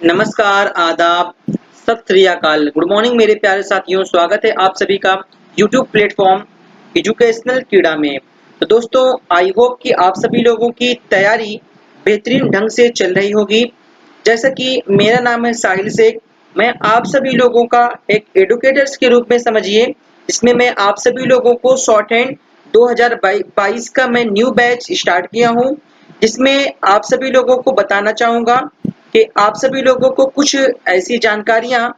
नमस्कार, आदाब, सत श्री अकाल, गुड मॉर्निंग मेरे प्यारे साथियों। स्वागत है आप सभी का यूट्यूब प्लेटफॉर्म एजुकेशनल कीड़ा में। तो दोस्तों, आई होप कि आप सभी लोगों की तैयारी बेहतरीन ढंग से चल रही होगी। जैसा कि मेरा नाम है साहिल शेख, मैं आप सभी लोगों का एक एडुकेटर्स के रूप में समझिए, इसमें मैं आप सभी लोगों को शॉर्ट हैंड 2022 का मैं न्यू बैच स्टार्ट किया हूँ, जिसमें आप सभी लोगों को बताना चाहूँगा कि आप सभी लोगों को कुछ ऐसी जानकारियाँ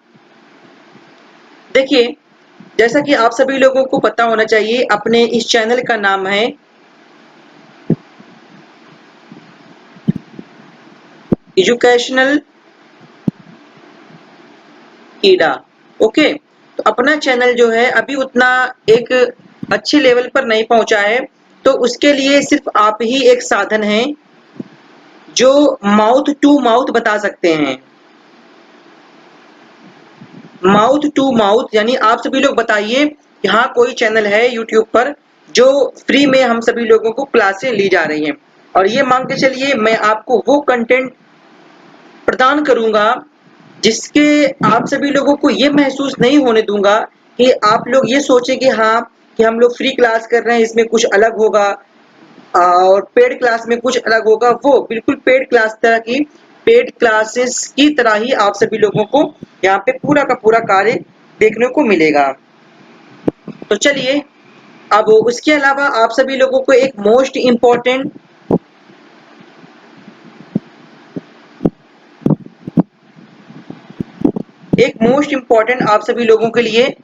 देखिए, जैसा कि आप सभी लोगों को पता होना चाहिए, अपने इस चैनल का नाम है एजुकेशनल कीड़ा। ओके, तो अपना चैनल जो है अभी उतना एक अच्छे लेवल पर नहीं पहुंचा है, तो उसके लिए सिर्फ आप ही एक साधन है जो माउथ टू माउथ बता सकते हैं। माउथ टू माउथ यानी आप सभी लोग बताइए कि हाँ, कोई चैनल है यूट्यूब पर जो फ्री में हम सभी लोगों को क्लासें ली जा रही हैं, और ये मान के चलिए मैं आपको वो कंटेंट प्रदान करूंगा जिसके आप सभी लोगों को ये महसूस नहीं होने दूंगा कि आप लोग ये सोचें कि हाँ, कि हम लोग फ्री क्लास कर रहे हैं, इसमें कुछ अलग होगा और पेड क्लास में कुछ अलग होगा। वो बिल्कुल पेड क्लासेस की तरह ही आप सभी लोगों को यहाँ पे पूरा का पूरा कार्य देखने को मिलेगा। तो चलिए, अब उसके अलावा आप सभी लोगों को एक मोस्ट इम्पॉर्टेंट आप सभी लोगों के लिए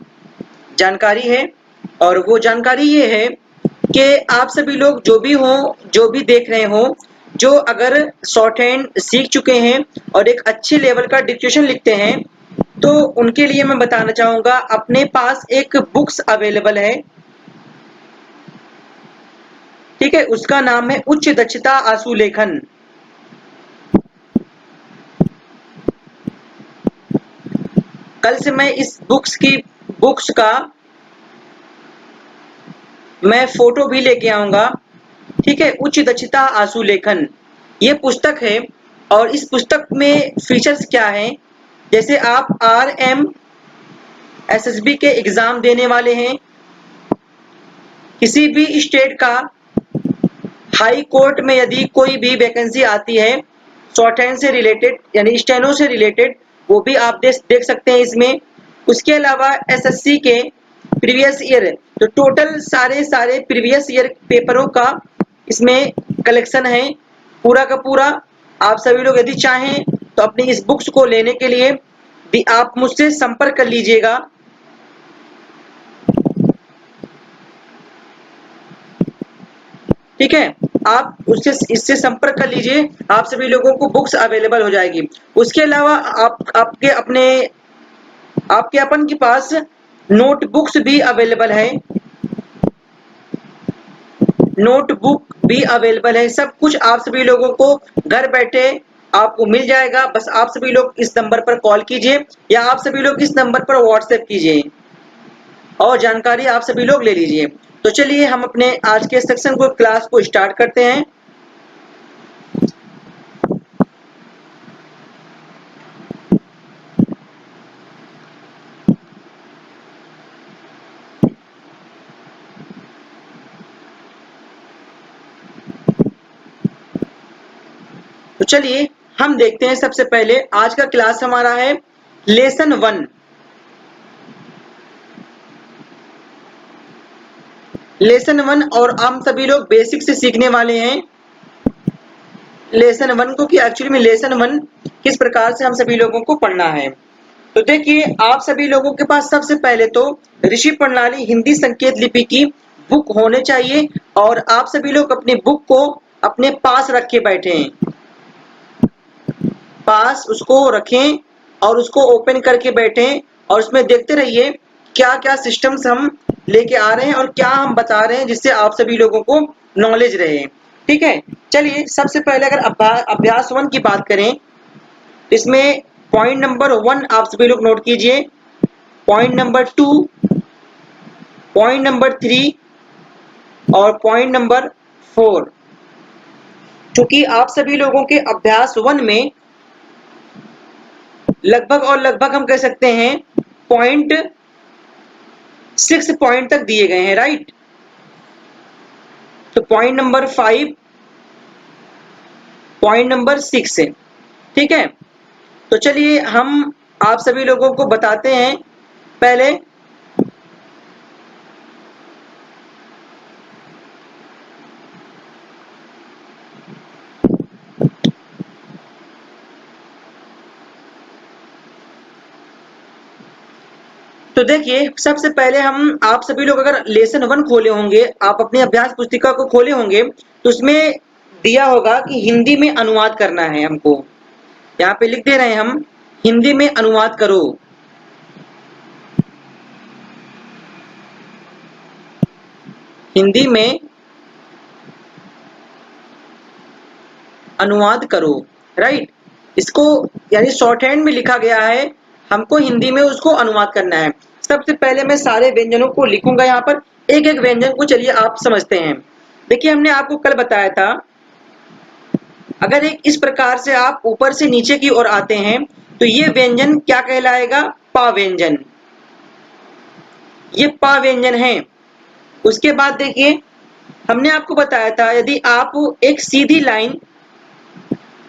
जानकारी है, और वो जानकारी ये है कि आप सभी लोग जो भी देख रहे हो, जो अगर शॉर्ट हैंड सीख चुके हैं और एक अच्छे लेवल का डिक्टेशन लिखते हैं, तो उनके लिए मैं बताना चाहूंगा अपने पास एक बुक्स अवेलेबल है। ठीक है, उसका नाम है उच्च दक्षता आशुलेखन। कल से मैं इस बुक्स का मैं फोटो भी लेके आऊंगा। ठीक है, उच्च दक्षता आशुलेखन ये पुस्तक है, और इस पुस्तक में फीचर्स क्या हैं, जैसे आप RM SSB के एग्जाम देने वाले हैं, किसी भी स्टेट का हाई कोर्ट में यदि कोई भी वैकेंसी आती है शॉर्ट हैंड से रिलेटेड यानी स्टेनो से रिलेटेड, वो भी आप देख सकते हैं इसमें। उसके अलावा SSC के प्रीवियस ईयर, तो टोटल सारे प्रीवियस ईयर पेपरों का इसमें कलेक्शन है पूरा का पूरा। आप सभी लोग यदि चाहें तो अपनी इस बुक्स को लेने के लिए भी आप मुझसे संपर्क कर लीजिएगा। ठीक है, आप उससे इससे संपर्क कर लीजिए, आप सभी लोगों को बुक्स अवेलेबल हो जाएगी। उसके अलावा आपके अपन के पास नोटबुक्स भी अवेलेबल है, नोटबुक भी अवेलेबल है। सब कुछ आप सभी लोगों को घर बैठे आपको मिल जाएगा। बस आप सभी लोग इस नंबर पर कॉल कीजिए या आप सभी लोग इस नंबर पर व्हाट्सएप कीजिए और जानकारी आप सभी लोग ले लीजिए। तो चलिए, हम अपने आज के सेक्शन को क्लास को स्टार्ट करते हैं। तो चलिए, हम देखते हैं। सबसे पहले आज का क्लास हमारा है लेसन 1। लेसन 1 और हम सभी लोग बेसिक से सीखने वाले हैं लेसन 1 को, कि एक्चुअली में लेसन 1 किस प्रकार से हम सभी लोगों को पढ़ना है। तो देखिए, आप सभी लोगों के पास सबसे पहले तो ऋषि प्रणाली हिंदी संकेत लिपि की बुक होने चाहिए, और आप सभी लोग अपनी बुक को अपने पास रख के बैठे हैं, पास उसको रखें और उसको ओपन करके बैठें, और उसमें देखते रहिए क्या क्या सिस्टम्स हम लेके आ रहे हैं और क्या हम बता रहे हैं, जिससे आप सभी लोगों को नॉलेज रहे। ठीक है, चलिए, सबसे पहले अगर अभ्यास 1 की बात करें, तो इसमें पॉइंट नंबर 1 आप सभी लोग नोट कीजिए, पॉइंट नंबर 2, पॉइंट नंबर 3 और पॉइंट नंबर 4। क्योंकि आप सभी लोगों के अभ्यास 1 में लगभग और लगभग हम कह सकते हैं 0.6 पॉइंट तक दिए गए हैं, राइट। तो पॉइंट नंबर 5, पॉइंट नंबर 6 है, ठीक है। तो चलिए हम आप सभी लोगों को बताते हैं पहले। तो देखिए सबसे पहले हम आप सभी लोग अगर लेसन 1 खोले होंगे, आप अपनी अभ्यास पुस्तिका को खोले होंगे, तो उसमें दिया होगा कि हिंदी में अनुवाद करना है हमको। यहाँ पे लिख दे रहे हैं हम, हिंदी में अनुवाद करो। हिंदी में अनुवाद करो, राइट। इसको यानी शॉर्ट हैंड में लिखा गया है, हमको हिंदी में उसको अनुवाद करना है। सबसे पहले मैं सारे व्यंजनों को लिखूंगा यहाँ पर, एक एक व्यंजन को चलिए आप समझते हैं। देखिए हमने आपको कल बताया था, अगर एक इस प्रकार से आप ऊपर से नीचे की ओर आते हैं तो ये व्यंजन क्या कहलाएगा, पा व्यंजन। ये पा व्यंजन है। उसके बाद देखिए हमने आपको बताया था, यदि आप एक सीधी लाइन,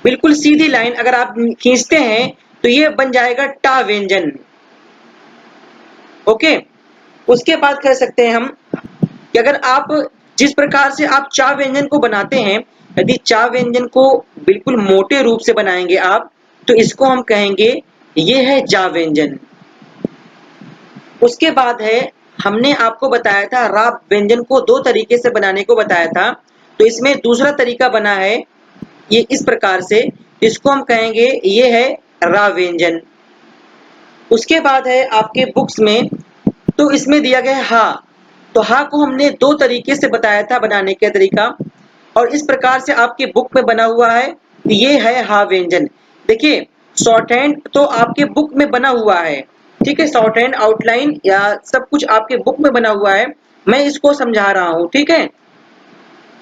बिल्कुल सीधी लाइन अगर आप खींचते हैं तो ये बन जाएगा टा व्यंजन। ओके। उसके बाद कह सकते हैं हम कि अगर आप जिस प्रकार से आप चा व्यंजन को बनाते हैं, यदि चा व्यंजन को बिल्कुल मोटे रूप से बनाएंगे आप, तो इसको हम कहेंगे ये है जा व्यंजन। उसके बाद है, हमने आपको बताया था रा व्यंजन को दो तरीके से बनाने को बताया था, तो इसमें दूसरा तरीका बना है ये इस प्रकार से, इसको हम कहेंगे ये है रा व्यंजन। उसके बाद है आपके बुक्स में, तो इसमें दिया गया है हा, तो हा को हमने दो तरीके से बताया था बनाने का तरीका, और इस प्रकार से आपके बुक में बना हुआ है, ये है हा व्यंजन। देखिए शॉर्ट हैंड तो आपके बुक में बना हुआ है, ठीक है, शॉर्ट हैंड आउटलाइन या सब कुछ आपके बुक में बना हुआ है, मैं इसको समझा रहा हूं, ठीक है।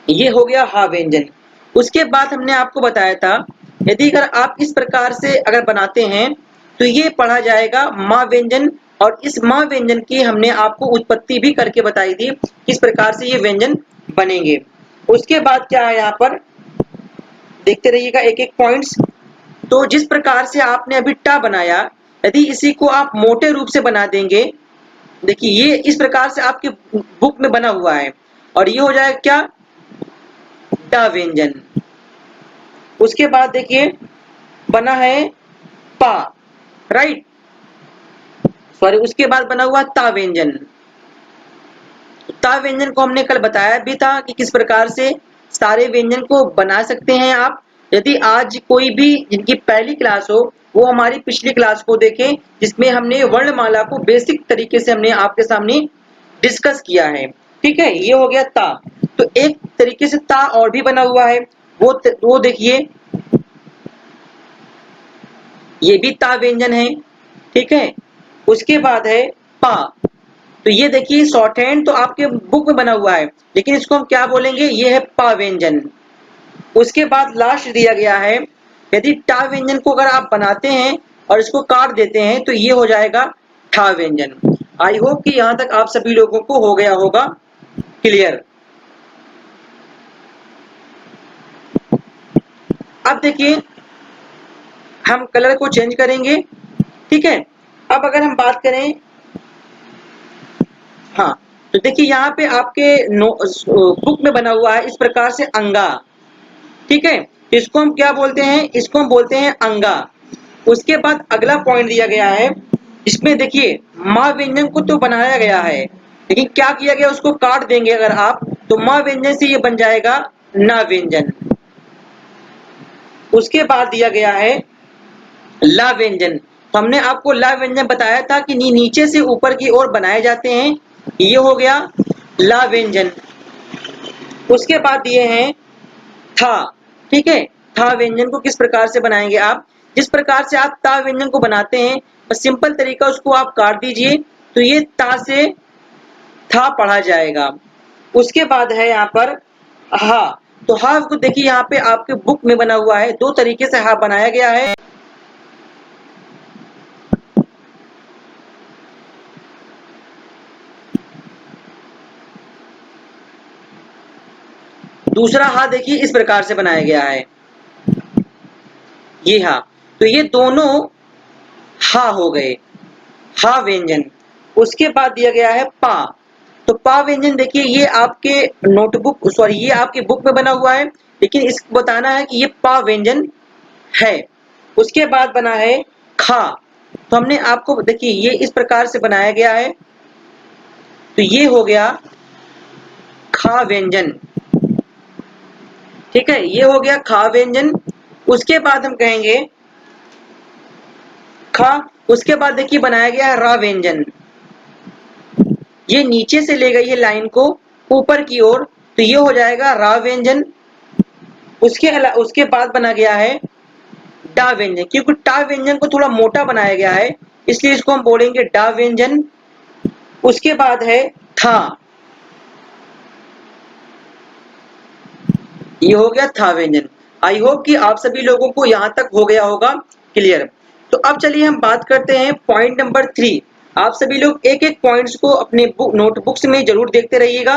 ये हो गया हा व्यंजन। उसके बाद हमने आपको बताया था, यदि अगर आप इस प्रकार से अगर बनाते हैं तो ये पढ़ा जाएगा माँ व्यंजन, और इस माँ व्यंजन की हमने आपको उत्पत्ति भी करके बताई थी, किस प्रकार से ये व्यंजन बनेंगे। उसके बाद क्या है यहाँ पर, देखते रहिएगा एक एक पॉइंट्स। तो जिस प्रकार से आपने अभी टा बनाया, यदि इसी को आप मोटे रूप से बना देंगे, देखिए ये इस प्रकार से आपके बुक में बना हुआ है, और ये हो जाएगा क्या, टा व्यंजन। उसके बाद देखिए बना है पा, राइट, सॉरी, उसके बाद बना हुआ ता व्यंजन। ता व्यंजन को हमने कल बताया भी था कि किस प्रकार से सारे व्यंजन को बना सकते हैं आप। यदि आज कोई भी जिनकी पहली क्लास हो, वो हमारी पिछली क्लास को देखें, जिसमें हमने वर्णमाला को बेसिक तरीके से हमने आपके सामने डिस्कस किया है, ठीक है। ये हो गया ता। तो एक तरीके से ता और भी बना हुआ है, वो देखिए, ये भी ता व्यंजन है, ठीक है। उसके बाद है पा, तो ये देखिए शॉर्ट हैंड तो आपके बुक में बना हुआ है, लेकिन इसको हम क्या बोलेंगे, ये है पा व्यंजन। उसके बाद लास्ट दिया गया है, यदि टा व्यंजन को अगर आप बनाते हैं और इसको काट देते हैं तो ये हो जाएगा ठा व्यंजन। आई होप कि यहाँ तक आप सभी लोगों को हो गया होगा क्लियर। अब देखिए हम कलर को चेंज करेंगे, ठीक है। अब अगर हम बात करें, हाँ, तो देखिए यहाँ पे आपके बुक में बना हुआ है इस प्रकार से अंगा, ठीक है। इसको हम क्या बोलते हैं, इसको हम बोलते हैं अंगा। उसके बाद अगला पॉइंट दिया गया है, इसमें देखिए माँ व्यंजन को तो बनाया गया है, लेकिन क्या किया गया, उसको काट देंगे अगर आप, तो माँ व्यंजन से ये बन जाएगा ना व्यंजन। उसके बाद दिया गया है ला व्यंजन, तो हमने आपको ला व्यंजन बताया था कि नीचे से ऊपर की ओर बनाए जाते हैं, ये हो गया ला व्यंजन। उसके बाद दिए हैं था, ठीक है। था व्यंजन को किस प्रकार से बनाएंगे आप, जिस प्रकार से आप ता व्यंजन को बनाते हैं, बस सिंपल तरीका, उसको आप काट दीजिए तो ये ता से था पढ़ा जाएगा। उसके बाद है यहाँ पर हा, तो हा को देखिए यहाँ पे आपके बुक में बना हुआ है, दो तरीके से हा बनाया गया है। दूसरा हा देखिए इस प्रकार से बनाया गया है, ये हा। तो ये दोनों हा हो गए, हा व्यंजन। उसके बाद दिया गया है पा। तो पा व्यंजन देखिए ये आपके नोटबुक सॉरी ये आपके बुक में बना हुआ है, लेकिन इसको बताना है कि ये पा व्यंजन है। उसके बाद बना है खा। तो हमने आपको देखिए ये इस प्रकार से बनाया गया है, तो ये हो गया खा व्यंजन। ठीक है, ये हो गया खा व्यंजन। उसके बाद हम कहेंगे खा। उसके बाद देखिए बनाया गया है रा व्यंजन। ये नीचे से ले गई है लाइन को ऊपर की ओर, तो ये हो जाएगा रा व्यंजन। उसके बाद बना गया है डा व्यंजन, क्योंकि टा व्यंजन को थोड़ा मोटा बनाया गया है, इसलिए इसको हम बोलेंगे डा व्यंजन। उसके बाद है था, ये हो गया था व्यंजन। आई होप कि आप सभी लोगों को यहां तक हो गया होगा क्लियर। तो अब चलिए हम बात करते हैं पॉइंट नंबर 3। आप सभी लोग एक एक पॉइंट्स को अपने नोटबुक्स में जरूर देखते रहिएगा।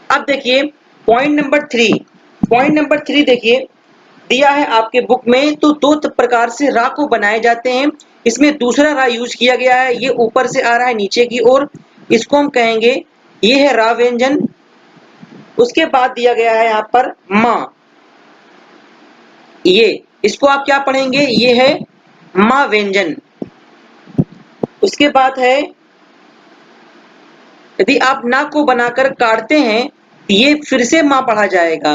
अब देखिए पॉइंट नंबर 3। पॉइंट नंबर 3 देखिए दिया है आपके बुक में, तो दो प्रकार से रा को बनाए जाते हैं। इसमें दूसरा रा यूज किया गया है, ये ऊपर से आ रहा है नीचे की ओर, इसको हम कहेंगे ये है रा व्यंजन। उसके बाद दिया गया है यहाँ पर मां, ये इसको आप क्या पढ़ेंगे, ये है मां व्यंजन। उसके बाद है यदि आप ना को बनाकर काटते हैं तो ये फिर से मां पढ़ा जाएगा,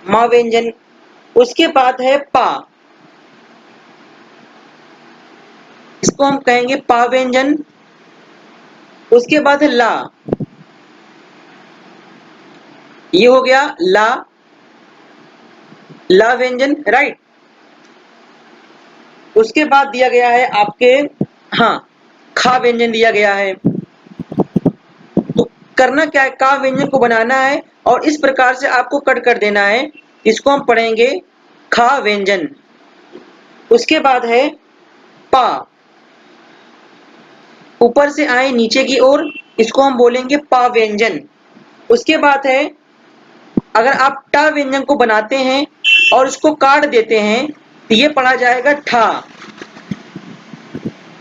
मां व्यंजन। उसके बाद है पा, इसको हम कहेंगे पा व्यंजन। उसके बाद है ला, ये हो गया ला, ला व्यंजन, राइट। उसके बाद दिया गया है आपके हाँ खा व्यंजन दिया गया है। तो करना क्या है, का व्यंजन को बनाना है और इस प्रकार से आपको कट कर देना है, इसको हम पढ़ेंगे खा व्यंजन। उसके बाद है पा, ऊपर से आए नीचे की ओर, इसको हम बोलेंगे पा व्यंजन। उसके बाद है अगर आप टा व्यंजन को बनाते हैं और इसको काट देते हैं तो ये पढ़ा जाएगा ठा।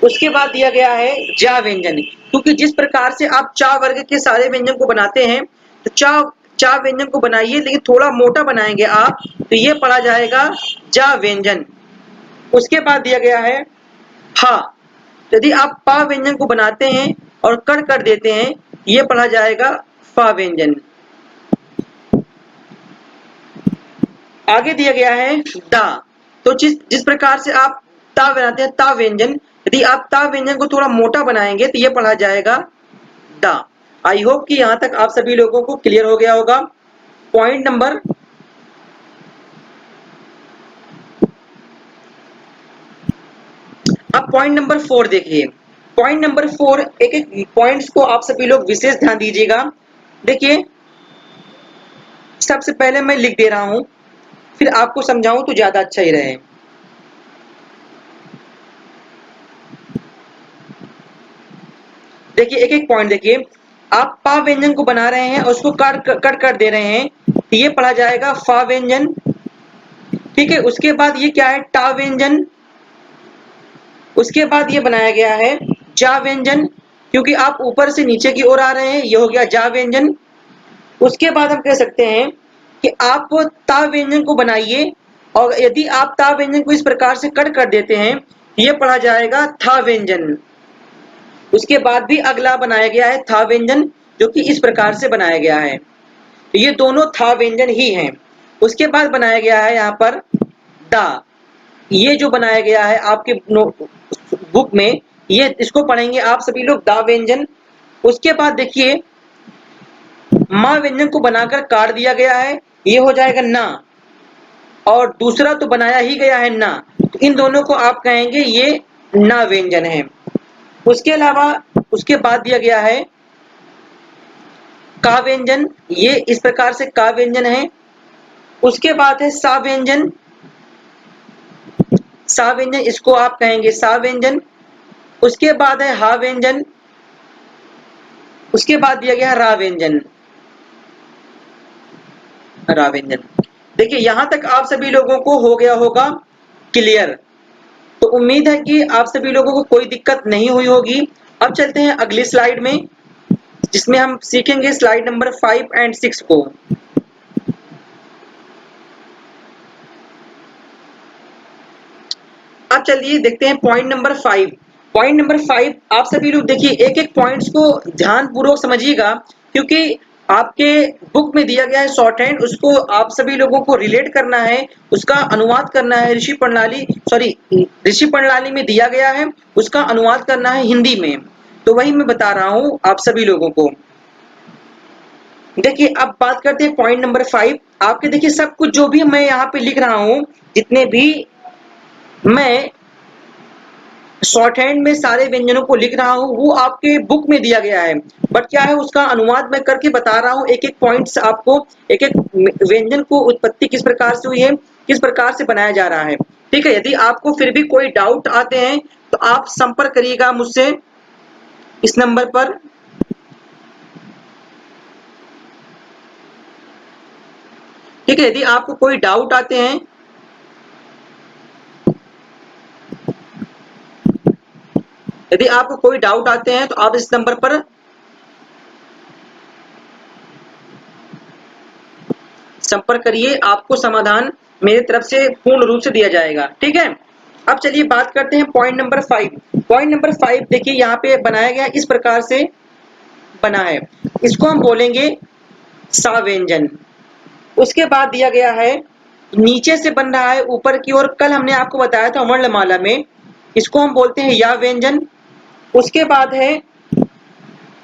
उसके बाद दिया गया है जा व्यंजन, क्योंकि जिस प्रकार से आप चा वर्ग के सारे व्यंजन को बनाते हैं, तो चा चा व्यंजन को बनाइए लेकिन थोड़ा मोटा बनाएंगे आप, तो ये पढ़ा जाएगा जा व्यंजन। उसके बाद दिया गया है फा, यदि आप पा व्यंजन को बनाते हैं और कट कर देते हैं, ये पढ़ा जाएगा फा व्यंजन। आगे दिया गया है दा। तो जिस जिस प्रकार से आप ता बनाते हैं ता व्यंजन, यदि आप ता व्यंजन को थोड़ा मोटा बनाएंगे तो ये पढ़ा जाएगा दा। आई होप कि यहां तक आप सभी लोगों को क्लियर हो गया होगा। पॉइंट नंबर अब पॉइंट नंबर 4 देखिए। पॉइंट नंबर 4, एक एक पॉइंट्स को आप सभी लोग विशेष ध्यान दीजिएगा। देखिए सबसे पहले मैं लिख दे रहा हूं, फिर आपको समझाऊं तो ज्यादा अच्छा ही रहे। देखिए एक एक पॉइंट देखिए, आप पा व्यंजन को बना रहे हैं और उसको कट कर दे रहे हैं, तो ये पढ़ा जाएगा फा व्यंजन। ठीक है, उसके बाद ये क्या है, टा व्यंजन। उसके बाद ये बनाया गया है जा व्यंजन, क्योंकि आप ऊपर से नीचे की ओर आ रहे हैं, ये हो गया जा व्यंजन। उसके बाद हम कह सकते हैं कि आप ता व्यंजन को बनाइए और यदि आप ता व्यंजन को इस प्रकार से कट कर देते हैं, ये पढ़ा जाएगा था व्यंजन। उसके बाद भी अगला बनाया गया है था व्यंजन, जो कि इस प्रकार से बनाया गया है। तो ये दोनों था व्यंजन ही हैं। उसके बाद बनाया गया है यहाँ पर दा, ये जो बनाया गया है आपके बुक में, ये इसको पढ़ेंगे आप सभी लोग दा व्यंजन। उसके बाद देखिए मां व्यंजन को बनाकर काट दिया गया है, ये हो जाएगा ना, और दूसरा तो बनाया ही गया है ना, तो इन दोनों को आप कहेंगे ये ना व्यंजन है। उसके अलावा उसके बाद दिया गया है का व्यंजन, ये इस प्रकार से का व्यंजन है। उसके बाद है सा व्यंजन, सा व्यंजन इसको आप कहेंगे सा व्यंजन। उसके बाद है हा व्यंजन, उसके बाद दिया गया है रा व्यंजन। रा व्यंजन। देखिए यहां तक आप सभी लोगों को हो गया होगा क्लियर। तो उम्मीद है कि आप सभी लोगों को कोई दिक्कत नहीं हुई होगी। अब चलते हैं अगली स्लाइड में, जिसमें हम सीखेंगे स्लाइड नंबर 5 एंड 6 को। अब चलिए देखते हैं पॉइंट नंबर 5। पॉइंट नंबर 5 आप सभी लोग देखिए एक एक पॉइंट्स को ध्यान पूर्वक समझिएगा, क्योंकि आपके बुक में दिया गया है शॉर्ट हैंड, उसको आप सभी लोगों को रिलेट करना है, उसका अनुवाद करना है। ऋषि प्रणाली में दिया गया है, उसका अनुवाद करना है हिंदी में। तो वही मैं बता रहा हूं आप सभी लोगों को। देखिए अब बात करते हैं पॉइंट नंबर 5। आपके देखिए सब कुछ जो भी मैं यहाँ पे लिख रहा हूं, जितने भी मैं शॉर्ट हैंड में सारे व्यंजनों को लिख रहा हूँ, वो आपके बुक में दिया गया है। बट क्या है, उसका अनुवाद मैं करके बता रहा हूँ, एक एक पॉइंट्स आपको, एक एक व्यंजन को उत्पत्ति किस प्रकार से हुई है, किस प्रकार से बनाया जा रहा है। ठीक है, यदि आपको फिर भी कोई डाउट आते हैं तो आप संपर्क करिएगा मुझसे इस नंबर पर। ठीक है, यदि आपको कोई डाउट आते हैं यदि आपको कोई डाउट आते हैं तो आप इस नंबर पर संपर्क करिए, आपको समाधान मेरी तरफ से पूर्ण रूप से दिया जाएगा। ठीक है, अब चलिए बात करते हैं पॉइंट नंबर 5। पॉइंट नंबर 5 देखिए यहाँ पे बनाया गया इस प्रकार से बना है, इसको हम बोलेंगे सा व्यंजन। उसके बाद दिया गया है नीचे से बन रहा है ऊपर की ओर, कल हमने आपको बताया था वर्णमाला में, इसको हम बोलते हैं या व्यंजन। उसके बाद है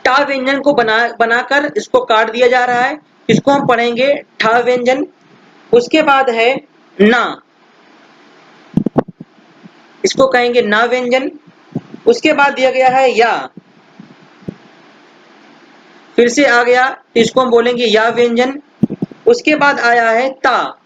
टा व्यंजन को बनाकर इसको काट दिया जा रहा है, इसको हम पढ़ेंगे ठा व्यंजन। उसके बाद है ना, इसको कहेंगे ना व्यंजन। उसके बाद दिया गया है या, फिर से आ गया तो इसको हम बोलेंगे या व्यंजन। उसके बाद आया है ता,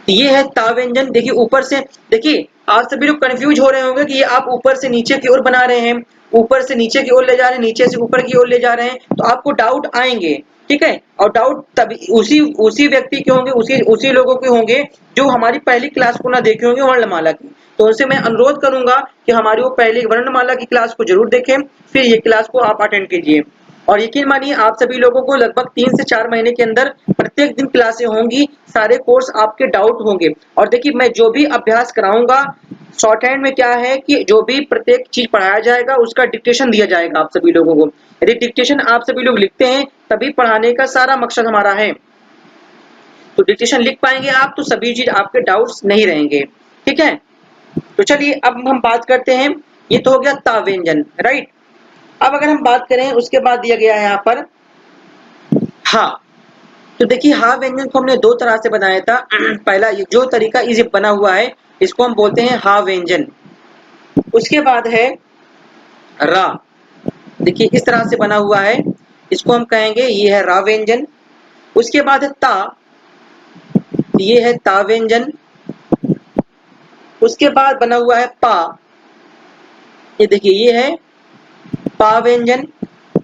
ये है ता व्यंजन। देखिए ऊपर से, देखिए आप सभी लोग कंफ्यूज हो रहे होंगे कि ये आप ऊपर से नीचे की ओर बना रहे हैं, ऊपर से नीचे की ओर ले जा रहे हैं, नीचे से ऊपर की ओर ले जा रहे हैं, तो आपको डाउट आएंगे। ठीक है, और डाउट तभी उसी उसी व्यक्ति के होंगे, उसी उसी लोगों के होंगे जो हमारी पहली क्लास को ना देखे होंगे वर्णमाला की। तो उनसे मैं अनुरोध करूंगा कि हमारी वो पहली वर्णमाला की क्लास को जरूर देखें, फिर ये क्लास को आप अटेंड कीजिए। और यकीन मानिए आप सभी लोगों को लगभग 3 से 4 महीने के अंदर प्रत्येक दिन क्लासें होंगी, सारे कोर्स आपके डाउट होंगे। और देखिए मैं जो भी अभ्यास कराऊंगा, शॉर्ट हैंड में क्या है कि जो भी प्रत्येक चीज पढ़ाया जाएगा उसका डिक्टेशन दिया जाएगा आप सभी लोगों को। यदि डिक्टेशन आप सभी लोग लिखते हैं तभी पढ़ाने का सारा मकसद हमारा है। तो डिक्टेशन लिख पाएंगे आप तो सभी चीज आपके डाउट्स नहीं रहेंगे। ठीक है, तो चलिए अब हम बात करते हैं, ये तो हो गया ता व्यंजन, राइट। अब अगर हम बात करें उसके बाद दिया गया है यहाँ पर हा। तो देखिए हा व्यंजन को हमने दो तरह से बनाया था। पहला ये जो तरीका इजी बना हुआ है, इसको हम बोलते हैं हा व्यंजन। उसके बाद है रा, देखिए इस तरह से बना हुआ है, इसको हम कहेंगे ये है रा व्यंजन। उसके बाद है ता, ये है ता व्यंजन। उसके बाद बना हुआ है पा, ये देखिए ये है पा व्यंजन।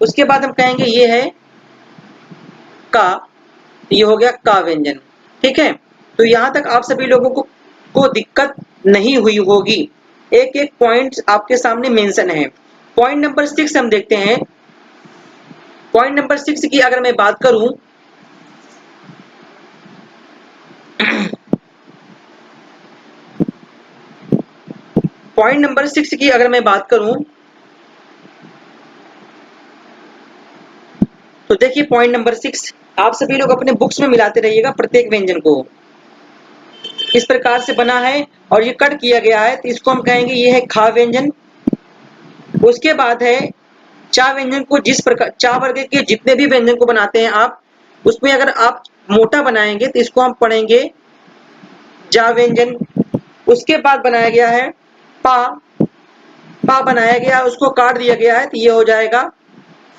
उसके बाद हम कहेंगे ये है का, ये हो गया का व्यंजन। ठीक है, तो यहां तक आप सभी लोगों को दिक्कत नहीं हुई होगी, एक एक पॉइंट आपके सामने मेंशन है। पॉइंट नंबर 6 हम देखते हैं। पॉइंट नंबर 6 की अगर मैं बात करूं, पॉइंट नंबर 6 की अगर मैं बात करूं तो देखिए पॉइंट नंबर 6 आप सभी लोग अपने बुक्स में मिलाते रहिएगा प्रत्येक व्यंजन को। इस प्रकार से बना है और ये कट किया गया है, तो इसको हम कहेंगे ये है खा व्यंजन। उसके बाद है चा व्यंजन को, जिस प्रकार चा वर्ग के जितने भी व्यंजन को बनाते हैं आप, उसमें अगर आप मोटा बनाएंगे तो इसको हम पढ़ेंगे जा व्यंजन। उसके बाद बनाया गया है पा, पा बनाया गया, उसको काट दिया गया है तो ये हो जाएगा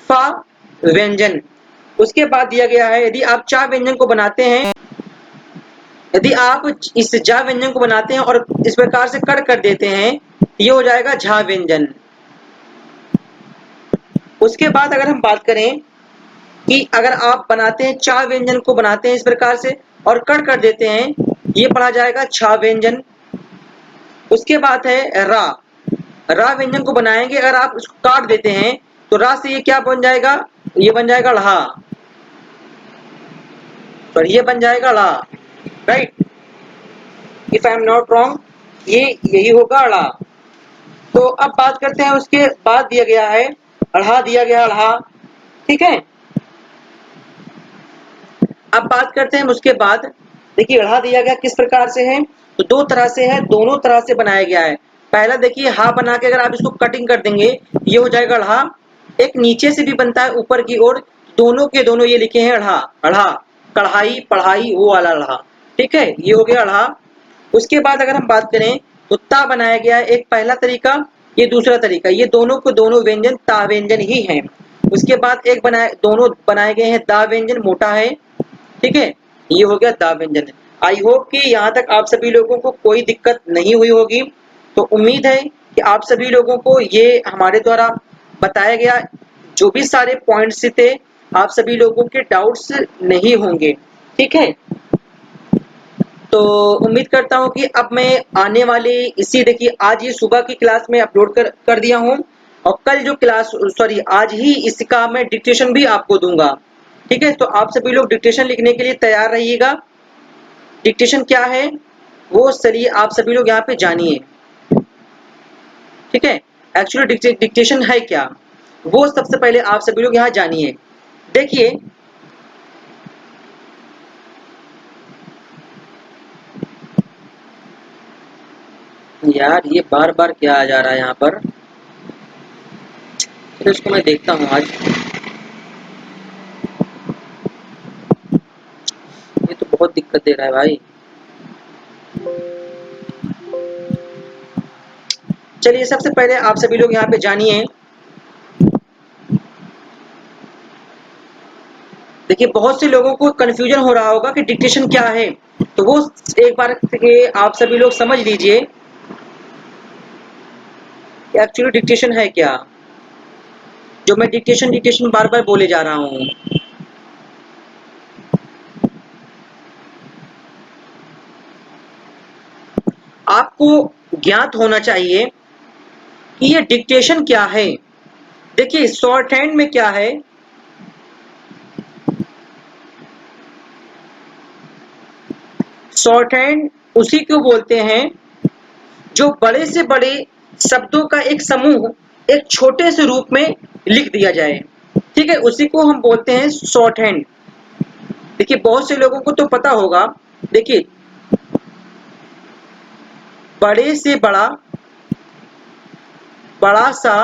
फा व्यंजन। उसके बाद दिया गया है यदि आप चा व्यंजन को बनाते हैं, यदि आप इस जा व्यंजन को बनाते हैं और इस प्रकार से कट कर देते हैं, ये हो जाएगा झा व्यंजन। उसके बाद अगर हम बात करें कि अगर आप बनाते हैं चा व्यंजन को बनाते हैं इस प्रकार से और कट कर देते हैं, ये पढ़ा जाएगा छा व्यंजन। उसके बाद है रा, रा व्यंजन को बनाएंगे, अगर आप इसको काट देते हैं तो रा से ये क्या बन जाएगा, ये बन जाएगा ढ़ा, पर ये बन जाएगा ढ़ा, right, if I am not wrong, ये यही होगा ढ़ा। तो अब बात करते हैं, उसके बाद दिया गया है अढ़ा, दिया गया अढ़ा, ठीक है। अब बात करते हैं उसके बाद, देखिए अढ़ा दिया गया किस प्रकार से है, तो दो तरह से है, दोनों तरह से बनाया गया है। पहला देखिए हा बना के अगर आप इसको कटिंग कर देंगे ये हो जाएगा अढ़ा। एक नीचे से भी बनता है ऊपर की ओर, दोनों के दोनों ये लिखे हैं अढ़ा, अढ़ा कढ़ाई पढ़ाई वो वाला अढ़ा, ठीक है, ये हो गया अढ़ा। उसके बाद अगर हम बात करें तो ता बनाया गया है, एक पहला तरीका, ये दूसरा तरीका, ये दोनों को दोनों व्यंजन ता व्यंजन ही हैं। उसके बाद एक बनाए, दोनों बनाए गए हैं दा व्यंजन, मोटा है, ठीक है, ये हो गया दा व्यंजन। आई होप कि यहाँ तक आप सभी लोगों को कोई दिक्कत नहीं हुई होगी। तो उम्मीद है कि आप सभी लोगों को ये हमारे द्वारा बताया गया जो भी सारे पॉइंट्स थे, आप सभी लोगों के डाउट्स नहीं होंगे, ठीक है। तो उम्मीद करता हूँ कि अब मैं आने वाले इसी, देखिए आज ये सुबह की क्लास में अपलोड कर दिया हूँ, और कल जो क्लास, सॉरी आज ही इसका मैं डिक्टेशन भी आपको दूंगा, ठीक है। तो आप सभी लोग डिक्टेशन लिखने के लिए तैयार रहिएगा। डिक्टेशन क्या है वो चलिए आप सभी लोग यहाँ पे जानिए, ठीक है। एक्चुअली डिक्टेशन है क्या वो सबसे पहले आप सभी लोग यहाँ जानिए। देखिए यार ये बार बार क्या आ जा रहा है यहाँ पर, तो इसको मैं देखता हूँ आज, ये तो बहुत दिक्कत दे रहा है भाई। चलिए सबसे पहले आप सभी लोग यहाँ पे जानिए, देखिए बहुत से लोगों को कंफ्यूजन हो रहा होगा कि डिक्टेशन क्या है, तो वो एक बार के आप सभी लोग समझ लीजिए कि एक्चुअली डिक्टेशन है क्या, जो मैं डिक्टेशन डिक्टेशन बार बार बोले जा रहा हूँ। आपको ज्ञात होना चाहिए कि ये डिक्टेशन क्या है। देखिए शॉर्ट हैंड में क्या है, शॉर्ट हैंड उसी को बोलते हैं जो बड़े से बड़े शब्दों का एक समूह एक छोटे से रूप में लिख दिया जाए, ठीक है, उसी को हम बोलते हैं शॉर्ट हैंड। देखिए बहुत से लोगों को तो पता होगा, देखिए बड़े से बड़ा, बड़ा सा,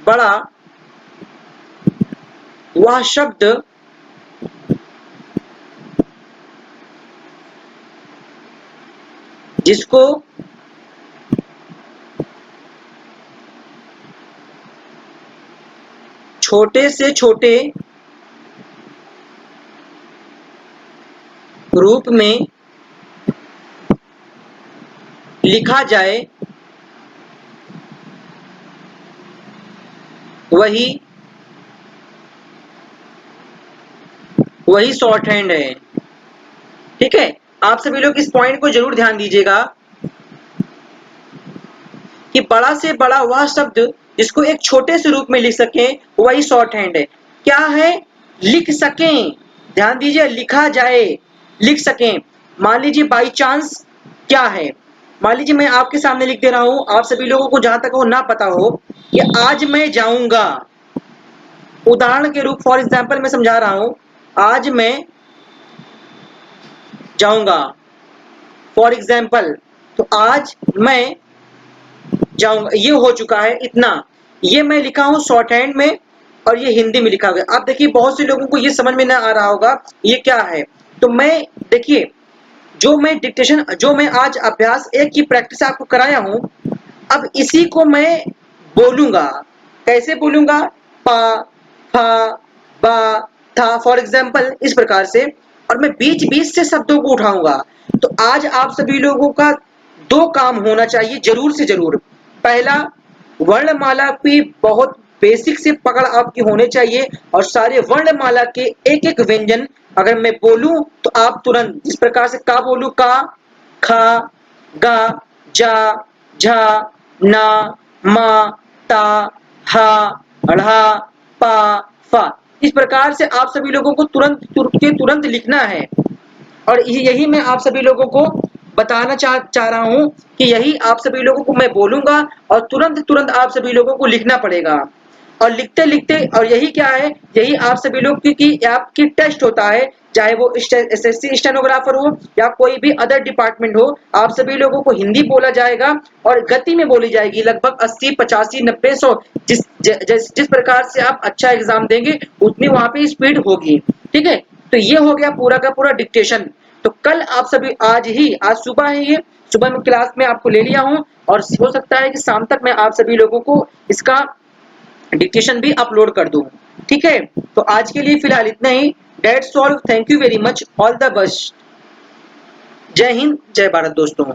बड़ा, वह शब्द जिसको छोटे से छोटे रूप में लिखा जाए वही वही शॉर्ट हैंड है, ठीक है। आप सभी लोग इस पॉइंट को जरूर ध्यान दीजिएगा कि बड़ा से बड़ा वह शब्द जिसको एक छोटे से रूप में लिख सकें वही शॉर्ट हैंड है। क्या है, लिख सकें, ध्यान दीजिए, लिखा जाए, लिख सकें। मान लीजिए बाई चांस क्या है, मान लीजिए मैं आपके सामने लिख दे रहा हूं, आप सभी लोगों को जहां तक वो ना पता हो कि आज मैं जाऊंगा, उदाहरण के रूप फॉर एग्जाम्पल मैं समझा रहा हूं, आज मैं जाऊंगा फॉर एग्जाम्पल, तो आज मैं जाऊंगा ये हो चुका है इतना, ये मैं लिखा हूं शॉर्ट हैंड में और ये हिंदी में लिखा गया। अब देखिए बहुत से लोगों को ये समझ में ना आ रहा होगा ये क्या है, तो मैं देखिए जो मैं डिक्टेशन, जो मैं आज अभ्यास एक की प्रैक्टिस आपको कराया हूं, अब इसी को मैं बोलूंगा, कैसे बोलूंगा, पा, फा, बा, था, फॉर एग्जाम्पल इस प्रकार से, और मैं बीच बीच से शब्दों को उठाऊंगा। तो आज आप सभी लोगों का दो काम होना चाहिए जरूर से जरूर। पहला, वर्णमाला की बहुत बेसिक से पकड़ आपकी होने चाहिए और सारे वर्णमाला के एक एक व्यंजन अगर मैं बोलूं तो आप तुरंत जिस प्रकार से का बोलूं, का, खा, गा, जा, झा, ना, मा, ता, हा, ढ़ा, पा, फा, इस प्रकार से आप सभी लोगों को तुरंत लिखना है। और यही मैं आप सभी लोगों को बताना चाह रहा हूं कि यही आप सभी लोगों को मैं बोलूंगा और तुरंत आप सभी लोगों को लिखना पड़ेगा। और लिखते लिखते, और यही क्या है, यही आप सभी लोग की आपकी टेस्ट होता है, चाहे वो एसएससी स्टेनोग्राफर हो या कोई भी अदर डिपार्टमेंट हो, आप सभी लोगों को हिंदी बोला जाएगा और गति में बोली जाएगी, लगभग 80, 85, 90, 100, जिस प्रकार से आप अच्छा एग्जाम देंगे उतनी वहां पे स्पीड होगी। ठीक है, तो ये हो गया पूरा का पूरा डिक्टेशन। तो कल आप सभी, आज सुबह है, ये सुबह में क्लास में आपको ले लिया हूं और हो सकता है कि शाम तक मैं आप सभी लोगों को इसका डिक्टेशन भी अपलोड कर दूं। ठीक है, तो आज के लिए फिलहाल इतना ही। That's all, thank you very much, all the best. जय हिंद, जय भारत दोस्तों।